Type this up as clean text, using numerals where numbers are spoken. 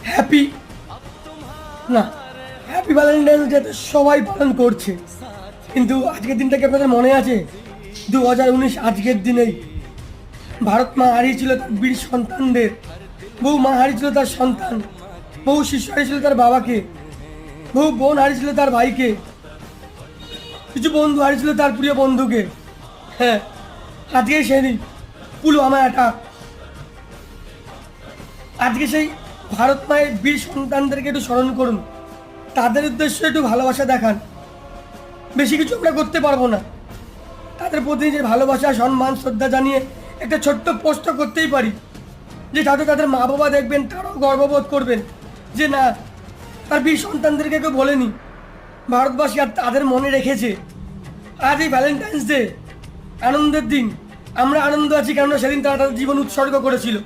Happy না happy Valentine's day তো সবাই পালন করছে, কিন্তু আজকের দিনটাকে আপনাদের মনে আছে? 2019 আজকের দিনেই ভারত মা হারিয়েছিল তার বীর সন্তানদের। বহু মা হারিয়েছিল তার সন্তান, বহু শিশু হারিয়েছিল তার বাবাকে, বহু বোন হারিয়েছিল তার ভাইকে, কিছু বন্ধু হারিয়েছিল তার প্রিয় বন্ধুকে। হ্যাঁ, আজকে সেদিন পুলওয়ামা অ্যাটাক। আজকে সেই ভারত মায়ের বীর সন্তানদেরকে একটু স্মরণ করুন, তাদের উদ্দেশ্যে একটু ভালোবাসা দেখান। বেশি কিছু আমরা করতে পারবো না, তাদের প্রতি যে ভালোবাসা সম্মান শ্রদ্ধা জানিয়ে একটা ছোট্ট পোস্ট করতেই পারি, যে যাতে তাদের মা বাবা দেখবেন তারাও গর্ববোধ করবেন যে না, তার বীর সন্তানদেরকে কেউ বলেনি, ভারতবাসী আর তাদের মনে রেখেছে। আজ এই ভ্যালেন্টাইন্স ডে আনন্দের দিন, আমরা আনন্দ আছি কেননা সেদিন তারা তাদের জীবন উৎসর্গ করেছিল।